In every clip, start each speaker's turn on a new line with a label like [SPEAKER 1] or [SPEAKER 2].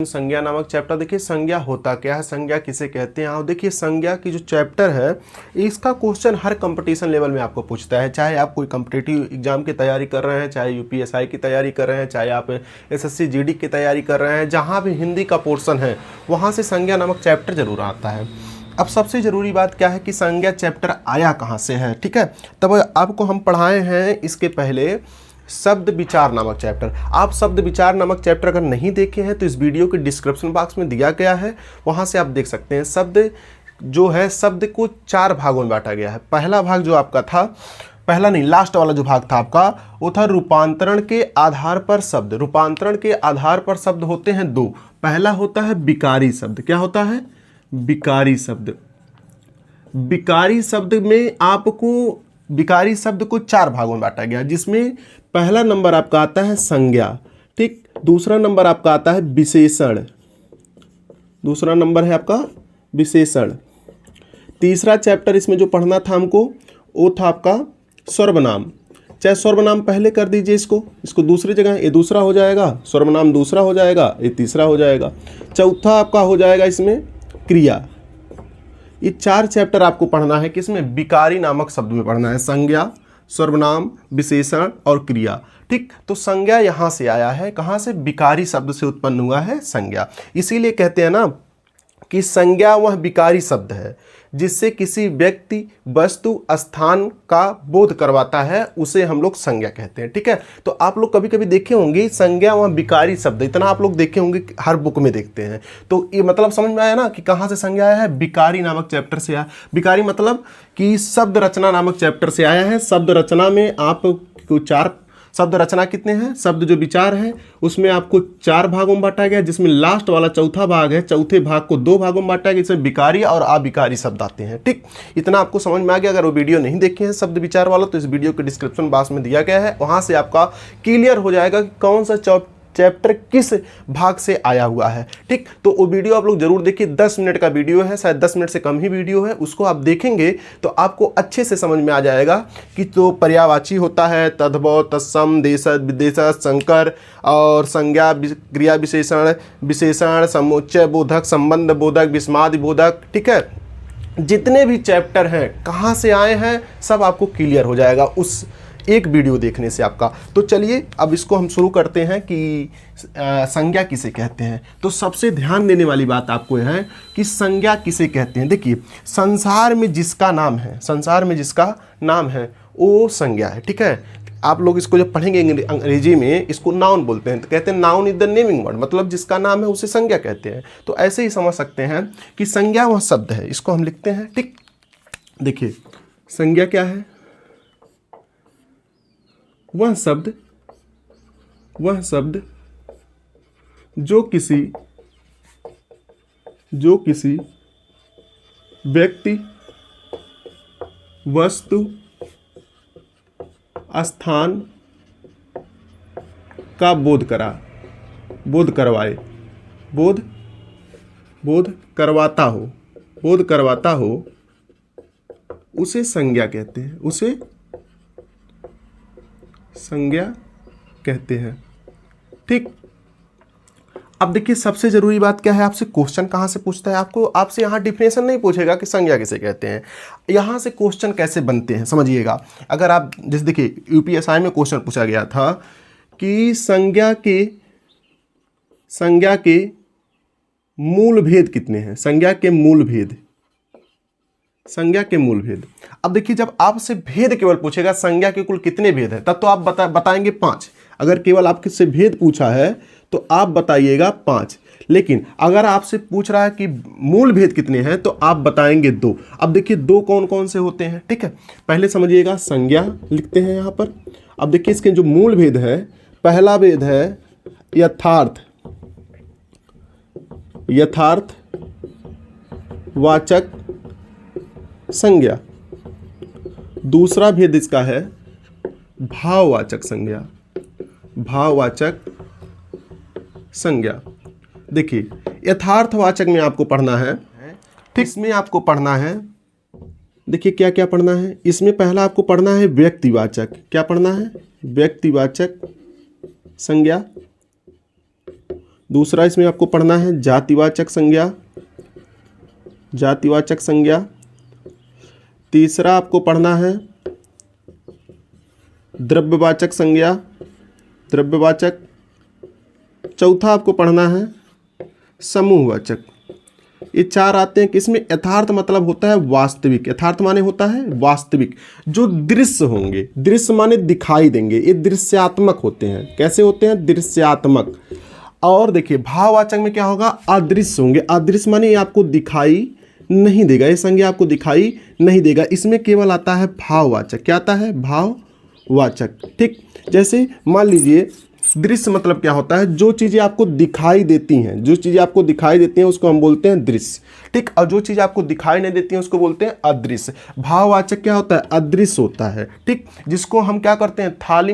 [SPEAKER 1] संज्ञा नामक चैप्टर। देखिए संज्ञा होता क्या है, संज्ञा किसे कहते हैं। और देखिए संज्ञा की जो चैप्टर है इसका क्वेश्चन हर कंपटीशन लेवल में आपको पूछता है, चाहे आप कोई कॉम्पिटिटिव एग्जाम की तैयारी कर रहे हैं, चाहे यूपीएसआई की तैयारी कर रहे हैं, चाहे आप एसएससी जीडी की तैयारी कर रहे हैं, जहाँ भी हिंदी का पोर्शन है वहाँ से संज्ञा नामक चैप्टर जरूर आता है। अब सबसे ज़रूरी बात क्या है कि संज्ञा चैप्टर आया कहाँ से है, ठीक है। तब आपको हम पढ़ाए हैं इसके पहले शब्द विचार नामक चैप्टर। आप शब्द विचार नामक चैप्टर अगर नहीं देखे हैं तो इस वीडियो के डिस्क्रिप्शन बॉक्स में दिया गया है, वहाँ से आप देख सकते हैं। शब्द जो है, शब्द को 4 भागों में बांटा गया है। पहला भाग जो आपका था, पहला नहीं लास्ट वाला जो भाग था आपका, वो था रूपांतरण के आधार पर शब्द। रूपांतरण के आधार पर शब्द होते हैं 2। पहला होता है विकारी शब्द। क्या होता है? विकारी शब्द। विकारी शब्द में आपको विकारी शब्द को 4 भागों में बांटा गया, जिसमें पहला नंबर आपका आता है संज्ञा, ठीक। दूसरा नंबर आपका आता है विशेषण। दूसरा नंबर है आपका विशेषण। तीसरा चैप्टर इसमें जो पढ़ना था हमको वो था आपका सर्वनाम। चाहे सर्वनाम पहले कर दीजिए, इसको दूसरी जगह, ये दूसरा हो जाएगा, सर्वनाम दूसरा हो जाएगा, ये तीसरा हो जाएगा। चौथा आपका हो जाएगा इसमें क्रिया। ये 4 चैप्टर आपको पढ़ना है, किसमें? विकारी नामक शब्द में पढ़ना है। संज्ञा, सर्वनाम, विशेषण और क्रिया, ठीक। तो संज्ञा यहाँ से आया है, कहाँ से? विकारी शब्द से उत्पन्न हुआ है संज्ञा। इसीलिए कहते हैं ना कि संज्ञा वह विकारी शब्द है जिससे किसी व्यक्ति, वस्तु, स्थान का बोध करवाता है, उसे हम लोग संज्ञा कहते हैं, ठीक है। तो आप लोग कभी कभी देखे होंगे संज्ञा वह विकारी शब्द, इतना आप लोग देखे होंगे, हर बुक में देखते हैं। तो ये मतलब समझ में आया ना कि कहाँ से संज्ञा आया है? विकारी नामक चैप्टर से आया। विकारी मतलब कि शब्द रचना नामक चैप्टर से आया है। शब्द रचना में आपको 4 शब्द रचना कितने हैं? शब्द जो विचार है उसमें आपको 4 भागों में बांटा गया, जिसमें लास्ट वाला चौथा भाग है, चौथे भाग को 2 भागों में बांटा गया, जिसमें विकारी और अविकारी शब्द आते हैं, ठीक। इतना आपको समझ में आ गया। अगर वो वीडियो नहीं देखे हैं शब्द विचार वाला तो इस वीडियो के डिस्क्रिप्शन बॉक्स में दिया गया है, वहां से आपका क्लियर हो जाएगा कि कौन सा चैप्टर किस भाग से आया हुआ है, ठीक। तो वो वीडियो आप लोग जरूर देखिए, 10 मिनट का वीडियो है, शायद 10 मिनट से कम ही वीडियो है। उसको आप देखेंगे तो आपको अच्छे से समझ में आ जाएगा कि तो पर्यायवाची होता है, तद्भव, तत्सम, देशज, विदेशज, संकर और संज्ञा, क्रिया विशेषण, विशेषण, समुच्चय बोधक, संबंध बोधक, विस्मादि बोधक, ठीक है। जितने भी चैप्टर हैं कहाँ से आए हैं सब आपको क्लियर हो जाएगा उस एक वीडियो देखने से आपका। तो चलिए अब इसको हम शुरू करते हैं कि संज्ञा किसे कहते हैं। तो सबसे ध्यान देने वाली बात आपको है कि संज्ञा किसे कहते हैं। देखिए संसार में जिसका नाम है, संसार में जिसका नाम है वो संज्ञा है, ठीक है। आप लोग इसको जब पढ़ेंगे अंग्रेजी में इसको नाउन बोलते हैं, तो कहते हैं noun is the naming word, मतलब जिसका नाम है उसे संज्ञा कहते हैं। तो ऐसे ही समझ सकते हैं कि संज्ञा वह शब्द है, इसको हम लिखते हैं, ठीक। देखिए संज्ञा क्या है? वह शब्द जो किसी व्यक्ति, वस्तु, स्थान का बोध करवाता हो उसे संज्ञा कहते हैं, उसे संज्ञा कहते हैं, ठीक। अब देखिए सबसे जरूरी बात क्या है, आपसे क्वेश्चन कहाँ से पूछता है? आपसे यहाँ डिफिनेशन नहीं पूछेगा कि संज्ञा किसे कहते हैं, यहाँ से क्वेश्चन कैसे बनते हैं समझिएगा। अगर आप जैसे देखिए यूपीएसआई में क्वेश्चन पूछा गया था कि संज्ञा के मूल भेद कितने हैं? संज्ञा के मूल भेद। अब देखिए जब आपसे भेद केवल पूछेगा संज्ञा के कुल कितने भेद हैं, तब तो आप बताएंगे 5। अगर केवल आपके से भेद पूछा है तो आप बताइएगा 5। लेकिन अगर आपसे पूछ रहा है कि मूल भेद कितने हैं तो आप बताएंगे 2। अब देखिए 2 कौन कौन से होते हैं, ठीक है। पहले समझिएगा, संज्ञा लिखते हैं यहाँ पर। अब देखिए इसके जो मूल भेद है, पहला भेद है यथार्थवाचक संज्ञा। दूसरा भेद इसका है भाववाचक संज्ञा। देखिए यथार्थवाचक में आपको पढ़ना है, ठीक। इसमें आपको पढ़ना है, देखिए क्या क्या पढ़ना है इसमें। पहला आपको पढ़ना है व्यक्तिवाचक। क्या पढ़ना है? व्यक्तिवाचक संज्ञा। दूसरा इसमें आपको पढ़ना है जातिवाचक संज्ञा, जातिवाचक संज्ञा। तीसरा आपको पढ़ना है द्रव्यवाचक संज्ञा, द्रव्यवाचक। चौथा आपको पढ़ना है समूहवाचक। ये चार आते हैं किसमें? यथार्थ मतलब होता है वास्तविक, यथार्थ माने होता है वास्तविक। जो दृश्य होंगे, दृश्य माने दिखाई देंगे, ये दृश्यात्मक होते हैं। कैसे होते हैं? दृश्यात्मक। और देखिए भाववाचक में क्या होगा? अदृश्य होंगे। अदृश्य माने ये आपको दिखाई नहीं देगा, ये संज्ञा आपको दिखाई नहीं देगा। इसमें केवल आता है भाववाचक। क्या आता है? भाववाचक। ठीक, जैसे मान लीजिए दृश्य मतलब क्या होता है? जो चीज़ें आपको दिखाई देती हैं, जो चीज़ें आपको दिखाई देती हैं उसको हम बोलते हैं दृश्य। ठीक, और जो चीज़ आपको दिखाई नहीं देती है उसको बोलते हैं अदृश्य। भाववाचक क्या होता है? अदृश्य होता है। ठीक, जिसको हम क्या करते हैं? थाली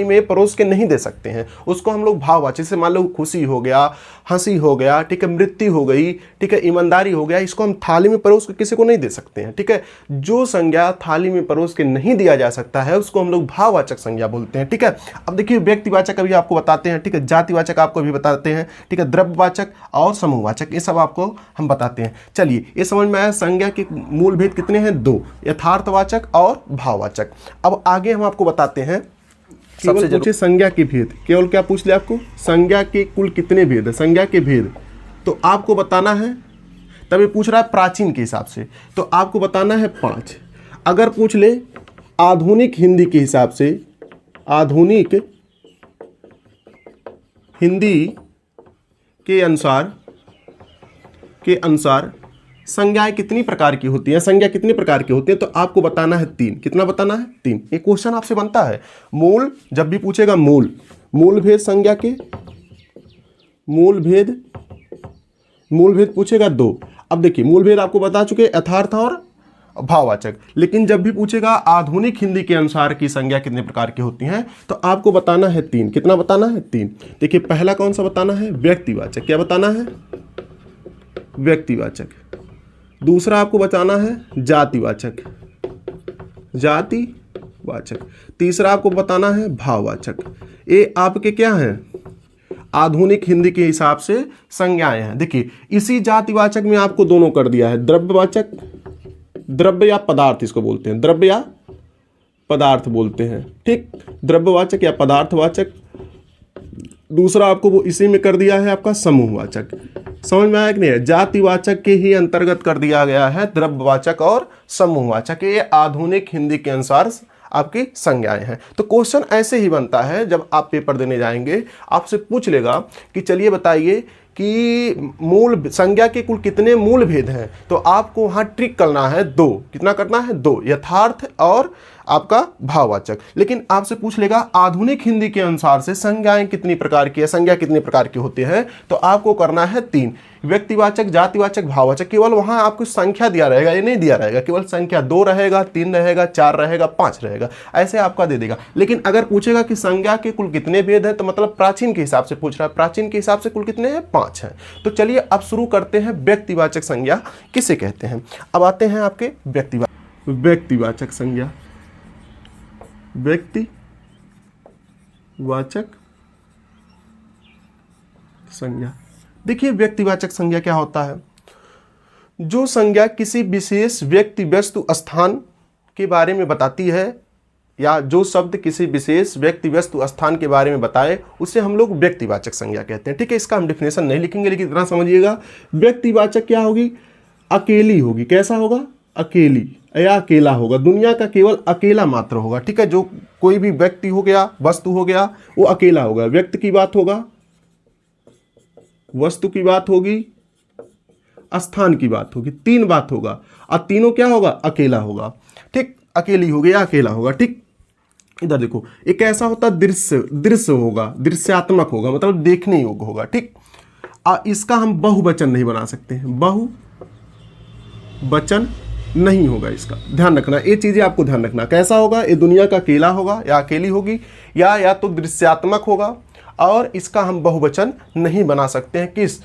[SPEAKER 1] में परोस के नहीं दे सकते हैं, उसको हम लोग भाववाचक से, मान लो खुशी हो गया, हंसी हो गया, ठीक है, मृत्यु हो गई, ठीक है, ईमानदारी हो गया, इसको हम थाली में परोस के किसी को नहीं दे सकते हैं। ठीक है, जो संज्ञा थाली में परोस के नहीं दिया जा सकता है उसको हम लोग भाववाचक संज्ञा बोलते हैं। ठीक है, अब देखिए व्यक्तिवाचक अभी आपको बताते हैं, ठीक है, जातिवाचक आपको अभी बताते हैं, ठीक है, द्रव्यवाचक और समूहवाचक, ये सब आपको हम बताते हैं। चलिए ये समझ में आया संज्ञा के मूल भेद कितने हैं? दो, यथार्थवाचक और भाववाचक। अब आगे हम आपको बताते हैं, केवल पूछे संज्ञा के भेद, केवल क्या पूछ ले आपको? संज्ञा के कुल कितने भेद है, संज्ञा के भेद तो आपको बताना है। तब ये पूछ रहा है प्राचीन के हिसाब से, तो आपको बताना है 5। अगर पूछ ले आधुनिक हिंदी के हिसाब से, आधुनिक हिंदी के अनुसार संज्ञाएं कितनी प्रकार की होती हैं, संज्ञा कितनी प्रकार की होती है, तो आपको बताना है 3। कितना बताना है? 3। ये क्वेश्चन आपसे बनता है। मूल जब भी पूछेगा, मूल भेद संज्ञा के, मूल भेद पूछेगा 2। अब देखिए मूल भेद आपको बता चुके, यथार्थ और भाववाचक। लेकिन जब भी पूछेगा आधुनिक हिंदी के अनुसार की संज्ञा कितने प्रकार की होती हैं, तो आपको बताना है 3। कितना बताना है? 3। देखिए पहला कौन सा बताना है? व्यक्तिवाचक। क्या बताना है? व्यक्तिवाचक। दूसरा आपको बताना है जातिवाचक, जातिवाचक। तीसरा आपको बताना है भाववाचक। ये आपके क्या हैं? आधुनिक हिंदी के हिसाब से संज्ञाएं हैं। देखिए इसी जातिवाचक में आपको दोनों कर दिया है, द्रव्यवाचक, द्रव्य या पदार्थ इसको बोलते हैं, द्रव्य या पदार्थ बोलते हैं। ठीक, द्रव्यवाचक या पदार्थवाचक। दूसरा आपको वो इसी में कर दिया है आपका समूहवाचक। समझ में आया कि नहीं? जातिवाचक के ही अंतर्गत कर दिया गया है द्रव्यवाचक और समूहवाचक। ये आधुनिक हिंदी के अनुसार आपकी संज्ञाएं हैं। तो क्वेश्चन ऐसे ही बनता है, जब आप पेपर देने जाएंगे आपसे पूछ लेगा कि चलिए बताइए कि मूल संज्ञा के कुल कितने मूल भेद हैं, तो आपको वहाँ ट्रिक करना है 2। कितना करना है? 2, यथार्थ और आपका भाववाचक। लेकिन आपसे पूछ लेगा आधुनिक हिंदी के अनुसार से संज्ञाएं कितनी प्रकार की है, संज्ञा कितनी प्रकार की होती है, तो आपको करना है 3, व्यक्तिवाचक, जातिवाचक, भाववाचक। केवल वहां आपको संख्या दिया रहेगा, ये नहीं दिया रहेगा, केवल संख्या 2 रहेगा, 3 रहेगा, 4 रहेगा, 5 रहेगा, ऐसे आपका दे देगा। लेकिन अगर पूछेगा कि संज्ञा के कुल कितने भेद हैं, तो मतलब प्राचीन के हिसाब से पूछ रहा है, प्राचीन के हिसाब से कुल कितने हैं? 5 हैं। तो चलिए अब शुरू करते हैं व्यक्तिवाचक संज्ञा किसे कहते हैं। अब आते हैं आपके व्यक्तिवाचक संज्ञा, व्यक्तिवाचक संज्ञा। देखिए व्यक्तिवाचक संज्ञा क्या होता है? जो संज्ञा किसी विशेष व्यक्ति, वस्तु, स्थान के बारे में बताती है, या जो शब्द किसी विशेष व्यक्ति, वस्तु, स्थान के बारे में बताए, उसे हम लोग व्यक्तिवाचक संज्ञा कहते हैं। ठीक है, इसका हम डिफिनेशन नहीं लिखेंगे, लेकिन इतना समझिएगा, व्यक्तिवाचक क्या होगी? अकेली होगी। कैसा होगा? अकेली या अकेला होगा, दुनिया का केवल अकेला मात्र होगा। ठीक है, जो कोई भी व्यक्ति हो गया, वस्तु हो गया, वो अकेला होगा। व्यक्ति की बात होगा, वस्तु की बात होगी, स्थान की बात होगी, 3 बात होगा, और तीनों क्या होगा? अकेला होगा। ठीक, अकेली होगी या अकेला होगा। ठीक, इधर देखो, एक ऐसा होता है दृश्य होगा, दृश्यात्मक होगा, मतलब देखने योग्य होगा। ठीक, इसका हम बहुवचन नहीं बना सकते हैं, बहुवचन नहीं होगा इसका, ध्यान रखना। ये चीजें आपको ध्यान रखना। कैसा होगा? ये दुनिया का अकेला होगा या अकेली होगी, या तो दृश्यात्मक होगा, और इसका हम बहुवचन नहीं बना सकते हैं किस?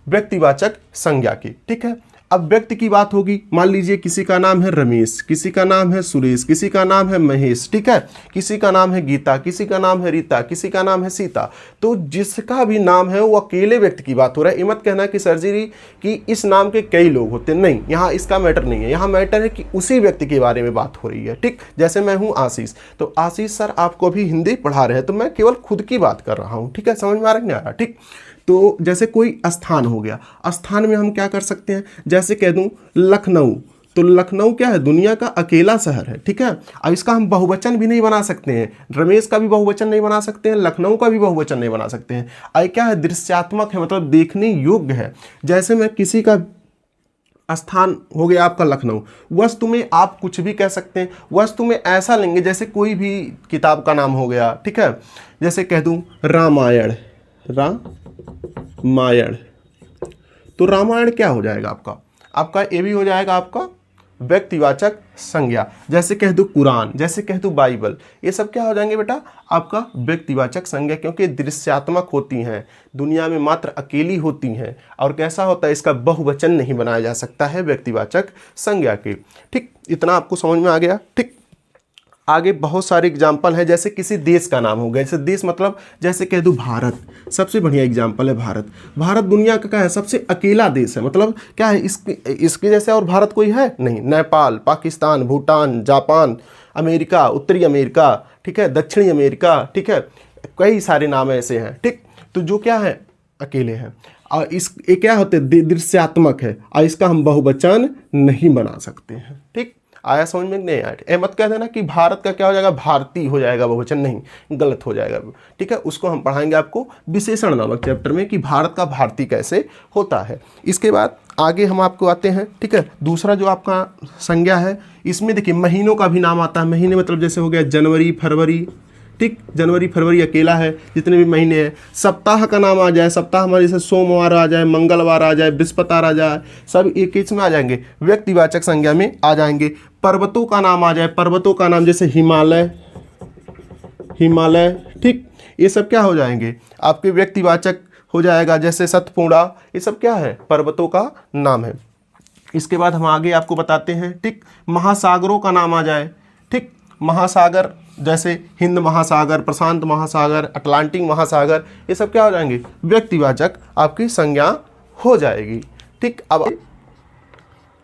[SPEAKER 1] व्यक्तिवाचक संज्ञा की। ठीक है, अब व्यक्ति की बात होगी, मान लीजिए किसी का नाम है रमेश, किसी का नाम है सुरेश, किसी का नाम है महेश, ठीक है, किसी का नाम है गीता, किसी का नाम है रीता, किसी का नाम है सीता। तो जिसका भी नाम है वो अकेले व्यक्ति की बात हो रहा है। ये मत कहना कि सर जी कि इस नाम के कई लोग होते हैं, नहीं, यहाँ इसका मैटर नहीं है। यहाँ मैटर है कि उसी व्यक्ति के बारे में बात हो रही है, ठीक। जैसे मैं हूँ आशीष, तो आशीष सर आपको अभी हिंदी पढ़ा रहे हैं, तो मैं केवल खुद की बात कर रहा हूँ, ठीक है, समझ में आ रहा नहीं आ रहा, ठीक। तो जैसे कोई स्थान हो गया, स्थान में हम क्या कर सकते हैं, जैसे कह दूं लखनऊ, तो लखनऊ क्या है, दुनिया का अकेला शहर है, ठीक है। अब इसका हम बहुवचन भी नहीं बना सकते हैं, रमेश का भी बहुवचन नहीं बना सकते हैं, लखनऊ का भी बहुवचन नहीं बना सकते हैं। आई क्या है, दृश्यात्मक है, मतलब देखने योग्य है। जैसे मैं किसी का स्थान हो गया आपका लखनऊ, वस्तु में आप कुछ भी कह सकते हैं, वस्तु में ऐसा लेंगे जैसे कोई भी किताब का नाम हो गया, ठीक है। जैसे कह दूं रामायण, रामायण, तो रामायण क्या हो जाएगा आपका, आपका ये भी हो जाएगा आपका व्यक्तिवाचक संज्ञा। जैसे कह दूं कुरान, जैसे कह दूं बाइबल, ये सब क्या हो जाएंगे बेटा, आपका व्यक्तिवाचक संज्ञा, क्योंकि दृश्यात्मक होती हैं, दुनिया में मात्र अकेली होती हैं, और कैसा होता है, इसका बहुवचन नहीं बनाया जा सकता है व्यक्तिवाचक संज्ञा के, ठीक। इतना आपको समझ में आ गया, ठीक। आगे बहुत सारे एग्जाम्पल हैं, जैसे किसी देश का नाम हो गया, जैसे देश मतलब जैसे कह दूं भारत, सबसे बढ़िया एग्जाम्पल है भारत। भारत दुनिया का क्या है, सबसे अकेला देश है, मतलब क्या है, इसके जैसे और भारत कोई है नहीं। नेपाल, पाकिस्तान, भूटान, जापान, अमेरिका, उत्तरी अमेरिका, ठीक है, दक्षिणी अमेरिका, ठीक है, कई सारे नाम ऐसे हैं, ठीक। तो जो क्या है, अकेले हैं, और ये क्या होते हैं, दृश्यात्मक है, और इसका हम बहुवचन नहीं बना सकते हैं, ठीक। आया समझ में नहीं आया, ए मत कह देना कि भारत का क्या हो जाएगा, भारतीय हो जाएगा बहुवचन, नहीं, गलत हो जाएगा, ठीक है। उसको हम पढ़ाएंगे आपको विशेषण नामक चैप्टर में कि भारत का भारतीय कैसे होता है। इसके बाद आगे हम आपको आते हैं, ठीक है। दूसरा जो आपका संज्ञा है, इसमें देखिए महीनों का भी नाम आता है। महीने मतलब जैसे हो गया जनवरी, फरवरी, ठीक, जनवरी फरवरी अकेला है, जितने भी महीने हैं। सप्ताह का नाम आ जाए, सप्ताह हमारे जैसे सोमवार आ जाए, मंगलवार आ जाए, बृहस्पतिवार आ जाए, सब एक इसमें आ जाएंगे, व्यक्तिवाचक संज्ञा में आ जाएंगे। पर्वतों का नाम आ जाए, पर्वतों का नाम जैसे हिमालय, हिमालय, ठीक, ये सब क्या हो जाएंगे, आपके व्यक्तिवाचक हो जाएगा। जैसे सतपुड़ा, ये सब क्या है, पर्वतों का नाम है। इसके बाद हम आगे आपको बताते हैं, ठीक। महासागरों का नाम आ जाए, ठीक, महासागर जैसे हिंद महासागर, प्रशांत महासागर, अटलांटिक महासागर, ये सब क्या हो जाएंगे, व्यक्तिवाचक आपकी संज्ञा हो जाएगी, ठीक। अब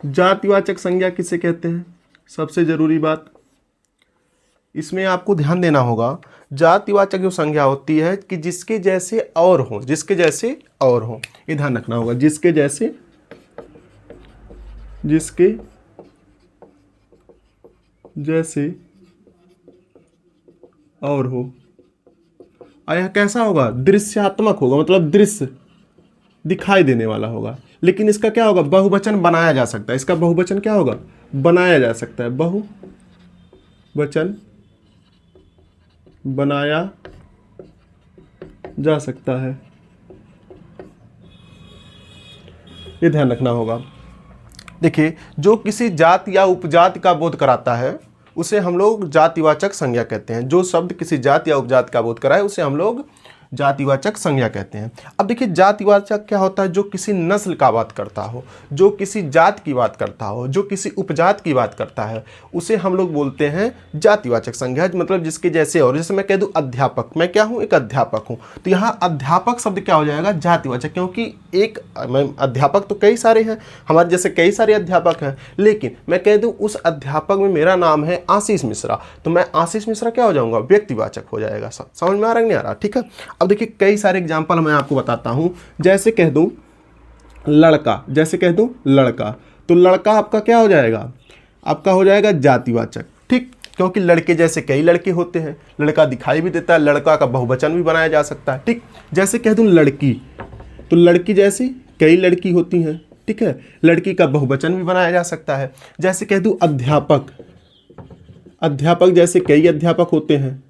[SPEAKER 1] जातिवाचक संज्ञा किसे कहते हैं, सबसे जरूरी बात इसमें आपको ध्यान देना होगा। जातिवाचक जो संज्ञा होती है कि जिसके जैसे और हो, जिसके जैसे और हो, ये ध्यान रखना होगा, जिसके जैसे, जिसके जैसे और हो। यह कैसा होगा, दृश्यात्मक होगा, मतलब दृश्य दिखाई देने वाला होगा। लेकिन इसका क्या होगा, बहुवचन बनाया जा सकता है, इसका बहुवचन क्या होगा, बनाया जा सकता है, बहुवचन बनाया जा सकता है, ये ध्यान रखना होगा। देखिए, जो किसी जाति या उपजाति का बोध कराता है उसे हम लोग जातिवाचक संज्ञा कहते हैं। जो शब्द किसी जाति या उपजाति का बोध कराए उसे हम लोग जातिवाचक संज्ञा कहते हैं। अब देखिए, जातिवाचक क्या होता है, जो किसी नस्ल का बात करता हो, जो किसी जात की बात करता हो, जो किसी उपजात की बात करता है, उसे हम लोग बोलते हैं जातिवाचक संज्ञा, मतलब जिसके जैसे। और जैसे मैं कह दूं अध्यापक, मैं क्या हूं, एक अध्यापक हूं, तो यहाँ अध्यापक शब्द क्या हो जाएगा, जातिवाचक, क्योंकि एक अध्यापक तो कई सारे हैं, हमारे जैसे कई सारे अध्यापक हैं, लेकिन मैं कह दूं उस अध्यापक में मेरा नाम है आशीष मिश्रा, तो मैं आशीष मिश्रा क्या हो जाऊंगा, व्यक्तिवाचक हो जाएगा। समझ में आ रहा है नहीं आ रहा, ठीक है। अब देखिए, कई सारे एग्जाम्पल मैं आपको बताता हूं। जैसे कह दूं लड़का, जैसे कह दूं लड़का, तो लड़का आपका क्या हो जाएगा, आपका हो जाएगा जातिवाचक, ठीक, क्योंकि लड़के जैसे कई लड़के होते हैं, लड़का दिखाई भी देता है, लड़का का बहुवचन भी बनाया जा सकता है, ठीक। जैसे कह दूं लड़की, तो लड़की जैसी कई लड़की होती हैं, ठीक है, लड़की का बहुवचन भी बनाया जा सकता है। जैसे कह दूं अध्यापक, अध्यापक जैसे कई अध्यापक होते हैं,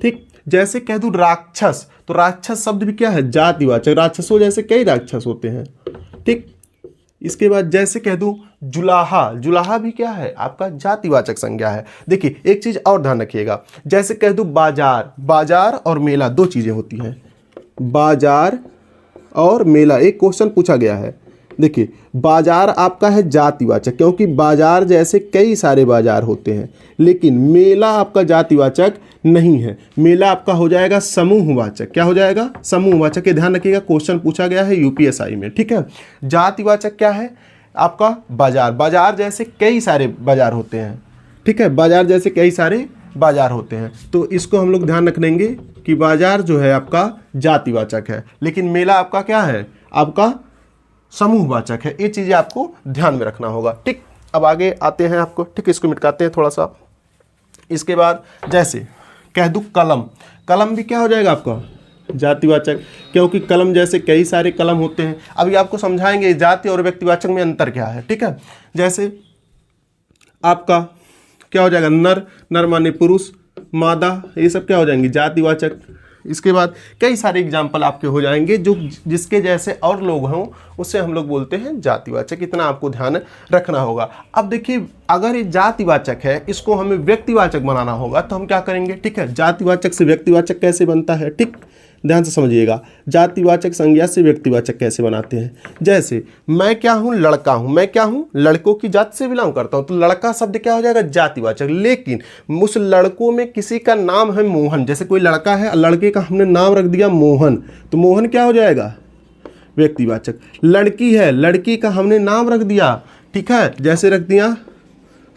[SPEAKER 1] ठीक। जैसे कह दूं राक्षस, तो राक्षस शब्द भी क्या है, जातिवाचक, राक्षसों जैसे कई राक्षस होते हैं, ठीक। इसके बाद जैसे कह दूं जुलाहा, जुलाहा भी क्या है, आपका जातिवाचक संज्ञा है। देखिए, एक चीज और ध्यान रखिएगा, जैसे कह दूं बाजार, बाजार और मेला दो चीजें होती हैं, बाजार और मेला। एक क्वेश्चन पूछा गया है देखिए बाजार आपका है जातिवाचक, क्योंकि बाजार जैसे कई सारे बाजार होते हैं, लेकिन मेला आपका जातिवाचक नहीं है। मेला आपका हो जाएगा समूहवाचक। क्या हो जाएगा? समूहवाचक। ये ध्यान रखिएगा, क्वेश्चन पूछा गया है यूपीएसआई में, ठीक है। जातिवाचक क्या है आपका? बाजार। बाजार जैसे कई सारे बाजार होते हैं, ठीक है, बाजार जैसे कई सारे बाजार होते हैं, तो इसको हम लोग ध्यान रख लेंगे कि बाजार जो है आपका जातिवाचक है, लेकिन मेला आपका क्या है? आपका समूहवाचक है। ये चीज़ें आपको ध्यान में रखना होगा, ठीक। अब आगे आते हैं आपको, ठीक, इसको मिटकाते हैं थोड़ा सा। इसके बाद जैसे कह दूँ कलम, कलम भी क्या हो जाएगा आपका? जातिवाचक, क्योंकि कलम जैसे कई सारे कलम होते हैं। अभी आपको समझाएंगे जाति और व्यक्तिवाचक में अंतर क्या है, ठीक है। जैसे आपका क्या हो जाएगा? नर, नर माने पुरुष, मादा, ये सब क्या हो जाएंगे? जातिवाचक। इसके बाद कई सारे एग्जाम्पल आपके हो जाएंगे जो जिसके जैसे और लोग हों उससे हम लोग बोलते हैं जातिवाचक। इतना आपको ध्यान रखना होगा। अब देखिए अगर ये जातिवाचक है, इसको हमें व्यक्तिवाचक बनाना होगा, तो हम क्या करेंगे, ठीक है। जातिवाचक से व्यक्तिवाचक कैसे बनता है, ठीक, ध्यान से समझिएगा। जातिवाचक संज्ञा से व्यक्तिवाचक कैसे बनाते हैं? जैसे मैं क्या हूँ? लड़का हूँ। मैं क्या हूँ? लड़कों की जाति से बिलोंग करता हूँ, तो लड़का शब्द क्या हो जाएगा? जातिवाचक। लेकिन उस लड़कों में किसी का नाम है मोहन, जैसे कोई लड़का है, लड़के का हमने नाम रख दिया मोहन, तो मोहन क्या हो जाएगा? व्यक्तिवाचक। लड़की है, लड़की का हमने नाम रख दिया, ठीक है, जैसे रख दिया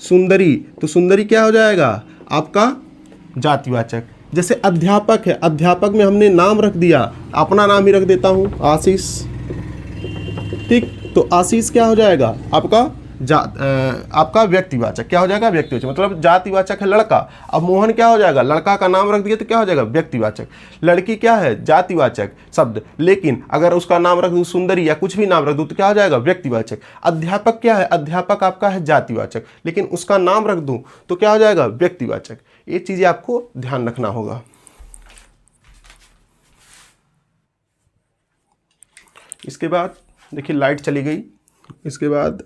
[SPEAKER 1] सुंदरी, तो सुंदरी क्या हो जाएगा? आपका जातिवाचक। जैसे अध्यापक है, अध्यापक में हमने नाम रख दिया, अपना नाम ही रख देता हूं आशीष, ठीक, तो आशीष क्या हो जाएगा? आपका आपका व्यक्तिवाचक। क्या हो जाएगा? व्यक्तिवाचक। मतलब जातिवाचक है लड़का, अब मोहन क्या हो जाएगा? लड़का का नाम रख दिया तो क्या हो जाएगा? व्यक्तिवाचक। लड़की क्या है? जातिवाचक शब्द, लेकिन अगर उसका नाम रख दूं सुंदरी या कुछ भी नाम रख दूं तो क्या हो जाएगा? व्यक्तिवाचक। अध्यापक क्या है? अध्यापक आपका है जातिवाचक, लेकिन उसका नाम रख दूं तो क्या हो जाएगा? व्यक्तिवाचक। ये चीजें आपको ध्यान रखना होगा। इसके बाद देखिए लाइट चली गई। इसके बाद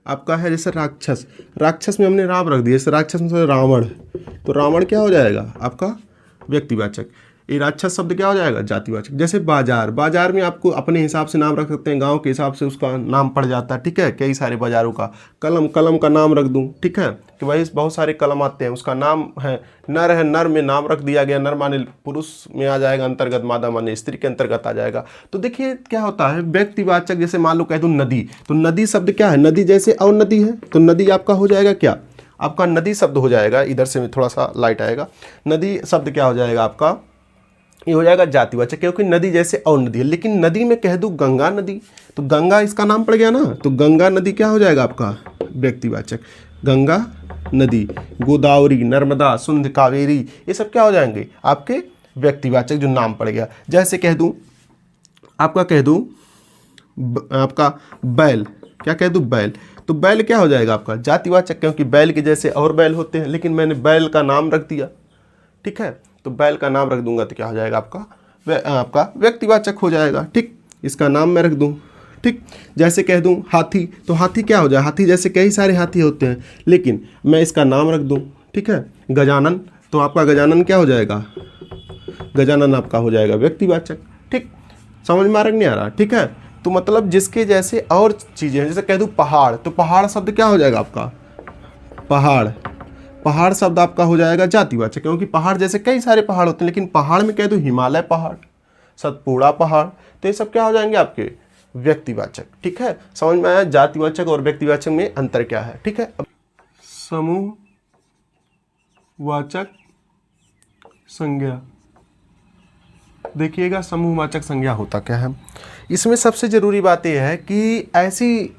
[SPEAKER 1] आपका है जैसे राक्षस, राक्षस में हमने राम रख दिया, जैसे राक्षस में रावण, तो रावण क्या हो जाएगा? आपका व्यक्तिवाचक। ये राक्षस शब्द क्या हो जाएगा? जातिवाचक। जैसे बाजार, बाजार में आपको अपने हिसाब से नाम रख सकते हैं, गांव के हिसाब से उसका नाम पड़ जाता है, ठीक है, कई सारे बाजारों का। कलम, कलम का नाम रख दूं, ठीक है, कि भाई बहुत सारे कलम आते हैं, उसका नाम है नर में नाम रख दिया गया, नर माने पुरुष में आ जाएगा अंतर्गत, मादा माने स्त्री के अंतर्गत आ जाएगा। तो देखिए क्या होता है व्यक्तिवाचक। जैसे मान लो कह दूं नदी, तो नदी शब्द क्या है? नदी जैसे और नदी है, तो नदी आपका हो जाएगा क्या? आपका नदी शब्द हो जाएगा। इधर से थोड़ा सा लाइट आएगा। नदी शब्द क्या हो जाएगा आपका? ये हो जाएगा जातिवाचक, क्योंकि नदी जैसे और नदी है। लेकिन नदी में कह दूं गंगा नदी, तो गंगा इसका नाम पड़ गया ना, तो गंगा नदी क्या हो जाएगा आपका? व्यक्तिवाचक। गंगा नदी, गोदावरी, नर्मदा, सिंधु, कावेरी, ये सब क्या हो जाएंगे? आपके व्यक्तिवाचक, जो नाम पड़ गया। जैसे कह दूं आपका, कह दूं आपका बैल, क्या कह दूं? बैल, तो बैल क्या हो जाएगा आपका? जातिवाचक, क्योंकि बैल के जैसे और बैल होते हैं, लेकिन मैंने बैल का नाम रख दिया, ठीक है, तो बैल का नाम रख दूंगा तो क्या हो जाएगा? आपका व्यक्तिवाचक हो जाएगा, ठीक, इसका नाम मैं रख दूं, ठीक। जैसे कह दूं हाथी, तो हाथी क्या हो जाए? हाथी जैसे कई सारे हाथी होते हैं, लेकिन मैं इसका नाम रख दूं, ठीक है, गजानन, तो आपका गजानन क्या हो जाएगा? गजानन आपका हो जाएगा व्यक्तिवाचक, ठीक। समझ में आ रहा नहीं आ रहा? ठीक है, तो मतलब जिसके जैसे और चीज़ें हैं। जैसे कह दूं पहाड़, तो पहाड़ शब्द क्या हो जाएगा आपका? पहाड़, पहाड़ शब्द आपका हो जाएगा जातिवाचक, क्योंकि पहाड़ जैसे कई सारे पहाड़ होते हैं, लेकिन पहाड़ में कह दूं हिमालय पहाड़, सतपुड़ा पहाड़, तो ये सब क्या हो जाएंगे? आपके व्यक्तिवाचक, ठीक है। समझ में आया जातिवाचक और व्यक्तिवाचक में अंतर क्या है, ठीक है। समूहवाचक संज्ञा, देखिएगा समूहवाचक संज्ञा होता क्या है। इसमें सबसे जरूरी बात यह है कि ऐसी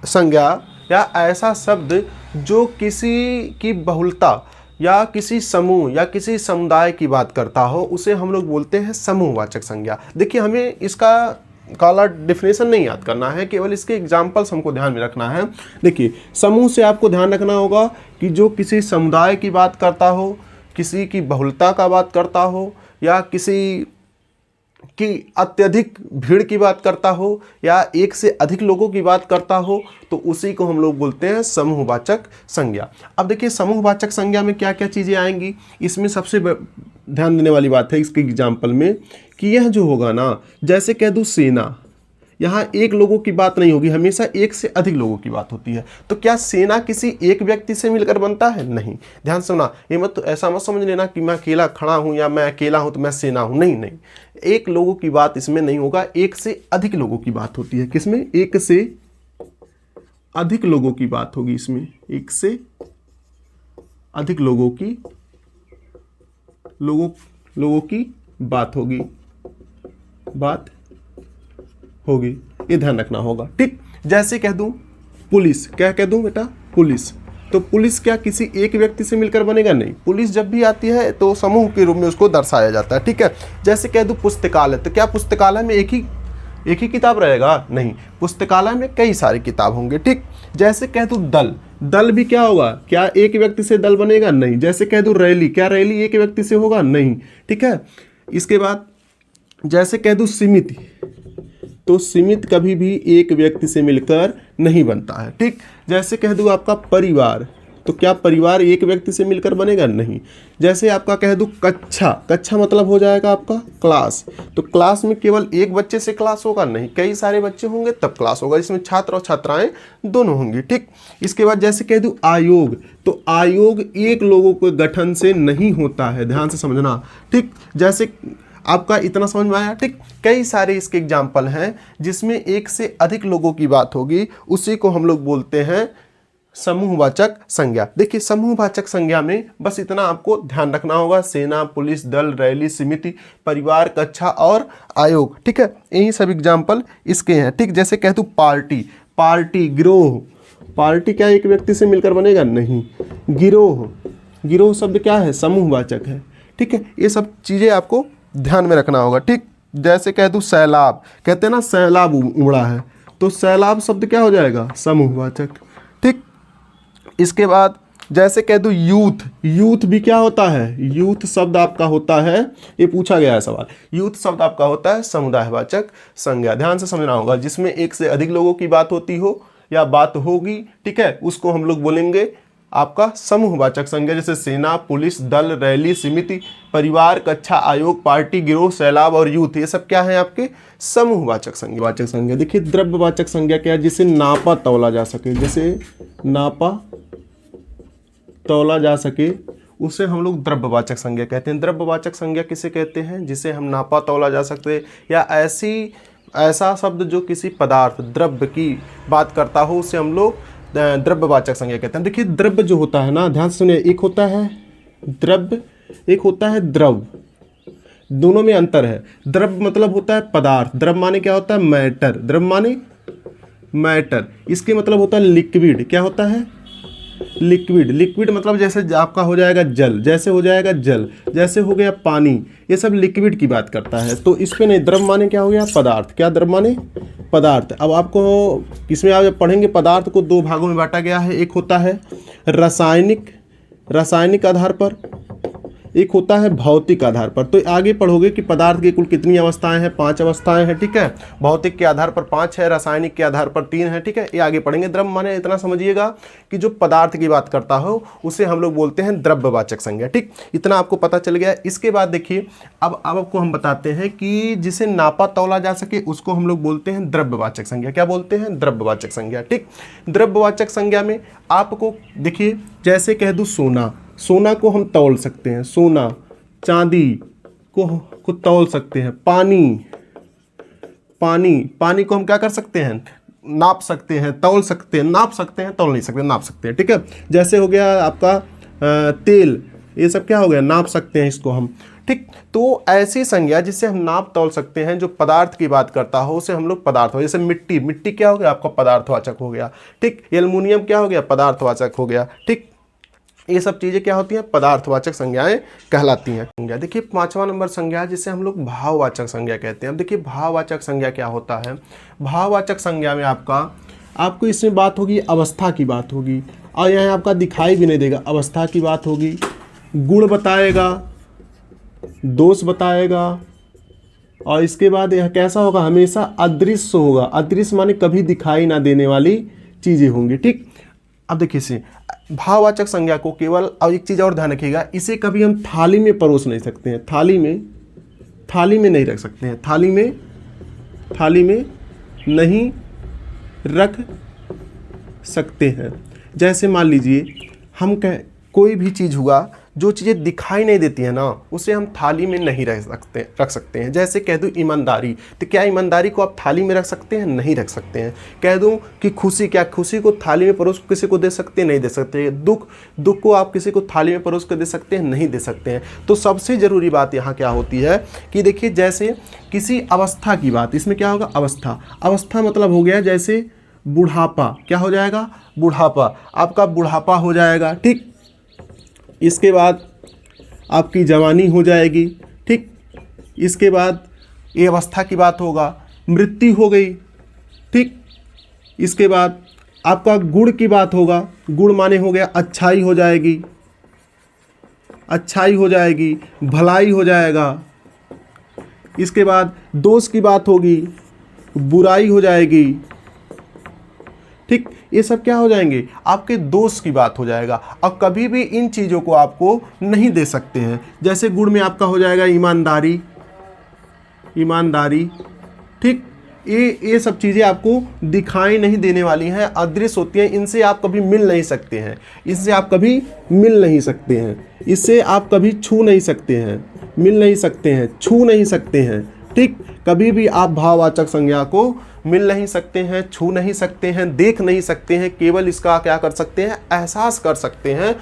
[SPEAKER 1] संज्ञा या ऐसा शब्द जो किसी की बहुलता या किसी समूह या किसी समुदाय की बात करता हो, उसे हम लोग बोलते हैं समूहवाचक संज्ञा। देखिए हमें इसका काला डेफिनेशन नहीं याद करना है, केवल इसके एग्जाम्पल्स हमको ध्यान में रखना है। देखिए समूह से आपको ध्यान रखना होगा कि जो किसी समुदाय की बात करता हो, किसी की बहुलता का बात करता हो, या किसी कि अत्यधिक भीड़ की बात करता हो, या एक से अधिक लोगों की बात करता हो, तो उसी को हम लोग बोलते हैं समूहवाचक संज्ञा। अब देखिए समूहवाचक संज्ञा में क्या क्या चीज़ें आएंगी। इसमें सबसे ध्यान देने वाली बात है इसके एग्जाम्पल में कि यह जो होगा ना, जैसे कह दूँ सेना, यहाँ एक लोगों की बात नहीं होगी, हमेशा एक से अधिक लोगों की बात होती है। तो क्या सेना किसी एक व्यक्ति से मिलकर बनता है? नहीं। ध्यान से सुना, ये मत ऐसा मत समझ लेना कि मैं अकेला खड़ा हूँ या मैं अकेला हूँ तो मैं सेना हूँ। नहीं नहीं, एक लोगों की बात इसमें नहीं होगा, एक से अधिक लोगों की बात होती है। किसमें? एक से अधिक लोगों की बात होगी इसमें, एक से अधिक लोगों की बात होगी, ये ध्यान रखना होगा। ठीक, जैसे कह दूं पुलिस, क्या कह दूं बेटा? पुलिस। तो पुलिस क्या किसी एक व्यक्ति से मिलकर बनेगा? नहीं। पुलिस जब भी आती है तो समूह के रूप में उसको दर्शाया जाता है। ठीक है। जैसे कह दूं पुस्तकालय, तो क्या पुस्तकालय में एक ही किताब रहेगा? नहीं, पुस्तकालय में कई सारी किताब होंगे। ठीक। जैसे कह दूं दल, दल भी क्या होगा? क्या एक व्यक्ति से दल बनेगा? नहीं। जैसे कह दूं रैली, क्या रैली एक व्यक्ति से होगा? नहीं। ठीक है। इसके बाद जैसे कह दूं समिति, तो सीमित कभी भी एक व्यक्ति से मिलकर नहीं बनता है। ठीक। जैसे कह दूं आपका परिवार, तो क्या परिवार एक व्यक्ति से मिलकर बनेगा? नहीं। जैसे आपका कह दूं कक्षा, कक्षा मतलब हो जाएगा आपका क्लास, तो क्लास में केवल एक बच्चे से क्लास होगा? नहीं, कई सारे बच्चे होंगे तब क्लास होगा, जिसमें छात्र और छात्राएं दोनों होंगी। ठीक। इसके बाद जैसे कह दूं आयोग, तो आयोग एक लोगों के गठन से नहीं होता है, ध्यान से समझना। ठीक। जैसे आपका इतना समझ में आया? ठीक। कई सारे इसके एग्जाम्पल हैं जिसमें एक से अधिक लोगों की बात होगी, उसी को हम लोग बोलते हैं समूहवाचक संज्ञा। देखिए, समूहवाचक संज्ञा में बस इतना आपको ध्यान रखना होगा, सेना, पुलिस, दल, रैली, समिति, परिवार, कक्षा और आयोग। ठीक है, यही सब एग्जाम्पल इसके हैं। ठीक। जैसे कह दूं पार्टी, पार्टी, गिरोह, पार्टी क्या एक व्यक्ति से मिलकर बनेगा? नहीं। गिरोह, गिरोह शब्द क्या है? समूहवाचक है। ठीक है, ये सब चीज़ें आपको ध्यान में रखना होगा। ठीक। जैसे कह दूं सैलाब, कहते हैं ना सैलाब उमड़ा है, तो सैलाब शब्द क्या हो जाएगा? समूहवाचक। ठीक। इसके बाद जैसे कह दूं यूथ, यूथ भी क्या होता है? यूथ शब्द आपका होता है, ये पूछा गया है सवाल, यूथ शब्द आपका होता है समुदायवाचक संज्ञा। ध्यान से समझना होगा, जिसमें एक से अधिक लोगों की बात होती हो या बात होगी, ठीक है, उसको हम लोग बोलेंगे आपका समूहवाचक संज्ञा। जैसे सेना, पुलिस, दल, रैली, समिति, परिवार, कक्षा, आयोग, पार्टी, गिरोह, सैलाब और यूथ, ये सब क्या है? आपके समूहवाचक संज्ञा। वाचक संज्ञा। देखिए, द्रव्यवाचक संज्ञा क्या है? जिसे नापा तौला जा सके, जैसे नापा तौला जा सके, उसे हम लोग द्रव्यवाचक संज्ञा कहते हैं। द्रव्यवाचक संज्ञा किसे कहते हैं? जिसे हम नापा तौला जा सकते, या ऐसा शब्द जो किसी पदार्थ, द्रव्य की बात करता हो, उसे हम लोग द्रव्यवाचक संज्ञा कहते हैं। देखिए, द्रव्य जो होता है ना, ध्यान से सुनिए, एक होता है द्रव्य, एक होता है द्रव, दोनों में अंतर है। द्रव्य मतलब होता है पदार्थ, द्रव माने क्या होता है? मैटर, द्रव माने मैटर। इसके मतलब होता है लिक्विड, क्या होता है? लिक्विड। लिक्विड मतलब जैसे आपका हो जाएगा जल, जैसे हो जाएगा जल, जैसे हो गया पानी, ये सब लिक्विड की बात करता है। तो इस पे नहीं, द्रव माने क्या हो गया? पदार्थ। क्या द्रव माने? पदार्थ। अब आपको इसमें आप जब पढ़ेंगे, पदार्थ को दो भागों में बांटा गया है, एक होता है रासायनिक आधार पर, एक होता है भौतिक आधार पर। तो आगे पढ़ोगे कि पदार्थ की कुल कितनी अवस्थाएं हैं? 5 अवस्थाएं हैं। ठीक है, भौतिक के आधार पर 5 है, रासायनिक के आधार पर 3 है। ठीक है, ये आगे पढ़ेंगे। द्रव्य माने इतना समझिएगा कि जो पदार्थ की बात करता हो उसे हम लोग बोलते हैं द्रव्यवाचक संज्ञा। ठीक, इतना आपको पता चल गया। इसके बाद देखिए, अब आपको हम बताते हैं कि जिसे नापा तौला जा सके उसको हम लोग बोलते हैं द्रव्यवाचक संज्ञा। क्या बोलते हैं? द्रव्यवाचक संज्ञा। ठीक, द्रव्यवाचक संज्ञा में आपको देखिए, जैसे कह दूं सोना, सोना को हम तौल सकते हैं, सोना, चांदी को तौल सकते हैं। पानी को हम क्या कर सकते हैं? नाप सकते हैं, तौल सकते हैं, नाप सकते हैं, तौल नहीं सकते, नाप सकते हैं। ठीक है, जैसे हो गया आपका तेल, ये सब क्या हो गया? नाप सकते हैं इसको हम। ठीक, तो ऐसी संज्ञा जिसे हम नाप तौल सकते हैं, जो पदार्थ की बात करता हो, उसे हम लोग पदार्थ हो। जैसे मिट्टी, मिट्टी क्या हो गया? आपका पदार्थवाचक हो गया। ठीक, एल्युमिनियम क्या हो गया? पदार्थवाचक हो गया। ठीक, ये सब चीज़ें क्या होती हैं? पदार्थवाचक संज्ञाएं कहलाती हैं। संज्ञा देखिए, 5वां नंबर संज्ञा जिसे हम लोग भाववाचक संज्ञा कहते हैं। अब देखिए, भाववाचक संज्ञा क्या होता है? भाववाचक संज्ञा में आपको इसमें बात होगी, अवस्था की बात होगी, और यहाँ आपका दिखाई भी नहीं देगा, अवस्था की बात होगी, गुण बताएगा, दोष बताएगा, और इसके बाद यह कैसा होगा? हमेशा अदृश्य होगा। अदृश्य माने कभी दिखाई ना देने वाली चीज़ें होंगी। ठीक, अब देखिए इसे भाववाचक संज्ञा को केवल, और एक चीज़ और ध्यान रखिएगा, इसे कभी हम थाली में परोस नहीं सकते हैं, थाली में नहीं रख सकते हैं, थाली में नहीं रख सकते हैं। जैसे मान लीजिए हम कोई भी चीज़ हुआ, जो चीज़ें दिखाई नहीं देती हैं ना, उसे हम थाली में नहीं रख सकते हैं। जैसे कह दूँ ईमानदारी, तो क्या ईमानदारी को आप थाली में रख सकते हैं? नहीं रख सकते हैं। कह दूँ कि खुशी, क्या खुशी को थाली में परोस किसी को दे सकते हैं? नहीं दे सकते। दुख को आप किसी को थाली में परोस कर दे सकते हैं? नहीं दे सकते हैं। तो सबसे ज़रूरी बात यहाँ क्या होती है कि देखिए, जैसे किसी अवस्था की बात, इसमें क्या होगा? अवस्था मतलब हो गया जैसे बुढ़ापा। क्या हो जाएगा? बुढ़ापा। आपका बुढ़ापा हो जाएगा, ठीक। इसके बाद आपकी जवानी हो जाएगी, ठीक। इसके बाद ये अवस्था की बात होगा, मृत्यु हो गई, ठीक। इसके बाद आपका गुण की बात होगा, गुण माने हो गया अच्छाई हो जाएगी, अच्छाई हो जाएगी, भलाई हो जाएगा। इसके बाद दोष की बात होगी, बुराई हो जाएगी, ठीक। ये सब क्या हो जाएंगे? आपके दोस्त की बात हो जाएगा। और कभी भी इन चीज़ों को आपको नहीं दे सकते हैं। जैसे गुण में आपका हो जाएगा ईमानदारी, ठीक। ये सब चीज़ें आपको दिखाई नहीं देने वाली हैं, अदृश्य होती हैं। इनसे आप कभी मिल नहीं सकते हैं, इससे आप कभी मिल नहीं सकते हैं, इससे आप कभी छू नहीं सकते हैं, मिल नहीं सकते हैं, छू नहीं सकते हैं, ठीक। कभी भी आप भाववाचक संज्ञा को मिल नहीं सकते हैं, छू नहीं सकते हैं, देख नहीं सकते हैं, केवल इसका क्या कर सकते हैं? एहसास कर सकते हैं।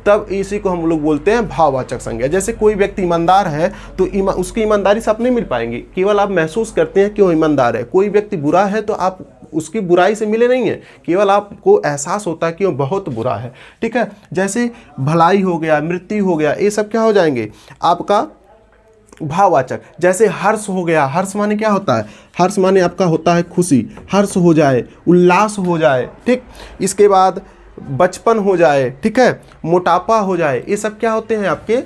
[SPEAKER 1] तब इसी को हम लोग बोलते हैं भाववाचक संज्ञा। जैसे कोई व्यक्ति ईमानदार है तो उसकी ईमानदारी से आप नहीं मिल पाएंगे, केवल आप महसूस करते हैं कि वो ईमानदार है। कोई व्यक्ति बुरा है तो आप उसकी बुराई से मिले नहीं है, केवल आपको एहसास होता है कि वो बहुत बुरा है, ठीक है। जैसे भलाई हो गया, मृत्यु हो गया, ये सब क्या हो जाएंगे? आपका भाववाचक। जैसे हर्ष हो गया, हर्ष माने क्या होता है? हर्ष माने आपका होता है खुशी, हर्ष हो जाए, उल्लास हो जाए, ठीक। इसके बाद बचपन हो जाए, ठीक है, मोटापा हो जाए, ये सब क्या होते हैं आपके?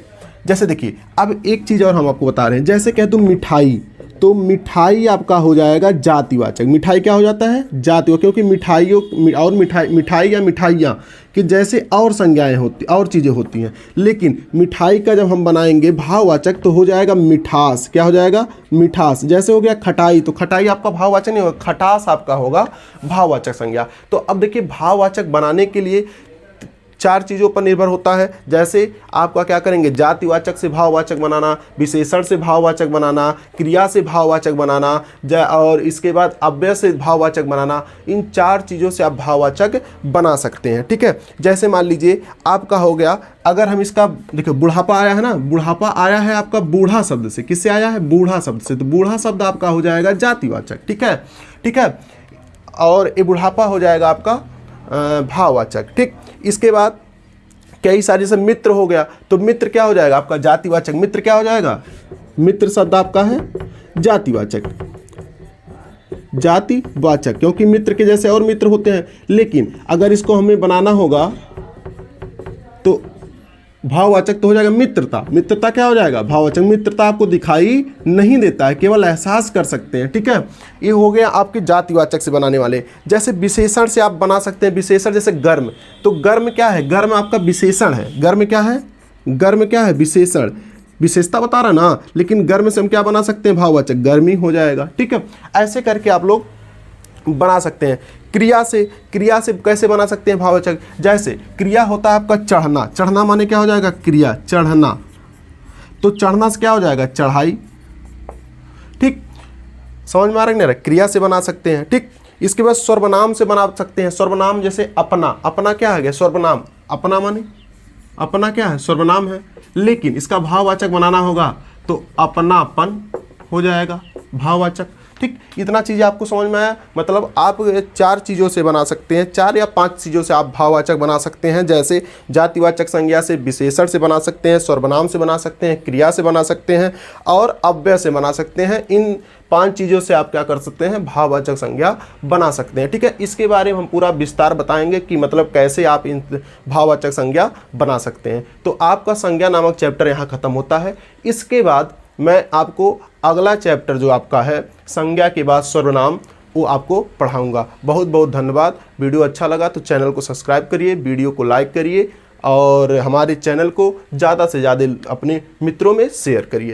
[SPEAKER 1] जैसे देखिए, अब एक चीज़ और हम आपको बता रहे हैं। जैसे कह दूँ मिठाई, तो मिठाई आपका हो जाएगा जातिवाचक। मिठाई क्या हो जाता है? जाति, क्योंकि मिठाइयों और मिठाई या मिठाइयाँ कि जैसे और संज्ञाएं होती, और चीज़ें होती हैं। लेकिन मिठाई का जब हम बनाएंगे भाववाचक तो हो जाएगा मिठास। क्या हो जाएगा? मिठास। जैसे हो गया खटाई, तो खटाई आपका भाववाचक नहीं होगा, खटास आपका होगा भाववाचक संज्ञा। तो अब देखिए, भाववाचक बनाने के लिए 4 चीज़ों पर निर्भर होता है। जैसे आपका क्या करेंगे? जातिवाचक से भाववाचक बनाना, विशेषण से भाववाचक बनाना, क्रिया से भाववाचक बनाना, और इसके बाद अव्यय से भाववाचक बनाना। इन 4 चीज़ों से आप भाववाचक बना सकते हैं, ठीक है। जैसे मान लीजिए आपका हो गया, अगर हम इसका देखो, बुढ़ापा आया है ना, बुढ़ापा आया है आपका बूढ़ा शब्द से। किससे आया है? बूढ़ा शब्द से। तो बूढ़ा शब्द आपका हो जाएगा जातिवाचक, ठीक है, ठीक है। और ये बुढ़ापा हो जाएगा आपका भाववाचक, ठीक। इसके बाद कई सारे, जैसे मित्र हो गया, तो मित्र क्या हो जाएगा? आपका जातिवाचक। मित्र क्या हो जाएगा? मित्र शब्द आपका है जातिवाचक, जातिवाचक, क्योंकि मित्र के जैसे और मित्र होते हैं। लेकिन अगर इसको हमें बनाना होगा तो भाववाचक तो हो जाएगा मित्रता। मित्रता क्या हो जाएगा? भाववाचक। मित्रता आपको दिखाई नहीं देता है, केवल एहसास कर सकते हैं, ठीक है। ये हो गया आपके जातिवाचक से बनाने वाले। जैसे विशेषण से आप बना सकते हैं विशेषण, जैसे गर्म, तो गर्म क्या है? गर्म आपका विशेषण है। गर्म क्या है? गर्म क्या है? विशेषण। विशेषता बता रहा ना, लेकिन गर्म से हम क्या बना सकते हैं? भाववाचक, गर्मी हो जाएगा, ठीक है। ऐसे करके आप लोग बना सकते हैं। क्रिया से कैसे बना सकते हैं भाववाचक? जैसे क्रिया होता है आपका चढ़ना। चढ़ना माने क्या हो जाएगा? क्रिया, चढ़ना। तो चढ़ना से क्या हो जाएगा? चढ़ाई, ठीक। समझ में आ रहा है? क्रिया से बना सकते हैं, ठीक। इसके बाद सर्वनाम से बना सकते हैं। सर्वनाम जैसे अपना। अपना क्या है? सर्वनाम। अपना माने, अपना क्या है? सर्वनाम है। लेकिन इसका भाववाचक बनाना होगा तो अपनापन हो जाएगा भाववाचक, ठीक। इतना चीज़ आपको समझ में आया? मतलब आप 4 चीज़ों से बना सकते हैं, 4 या 5 चीज़ों से आप भाववाचक बना सकते हैं। जैसे जातिवाचक संज्ञा से, विशेषण से बना सकते हैं, सर्वनाम से बना सकते हैं, क्रिया से बना सकते हैं और अव्यय से बना सकते हैं। इन 5 चीज़ों से आप क्या कर सकते हैं? भाववाचक संज्ञा बना सकते हैं, ठीक है। इसके बारे में हम पूरा विस्तार बताएंगे कि मतलब कैसे आप इन भाववाचक संज्ञा बना सकते हैं। तो आपका संज्ञा नामक चैप्टर यहाँ खत्म होता है। इसके बाद मैं आपको अगला चैप्टर जो आपका है संज्ञा के बाद सर्वनाम, वो आपको पढ़ाऊंगा। बहुत बहुत धन्यवाद। वीडियो अच्छा लगा तो चैनल को सब्सक्राइब करिए, वीडियो को लाइक करिए और हमारे चैनल को ज़्यादा से ज़्यादा अपने मित्रों में शेयर करिए।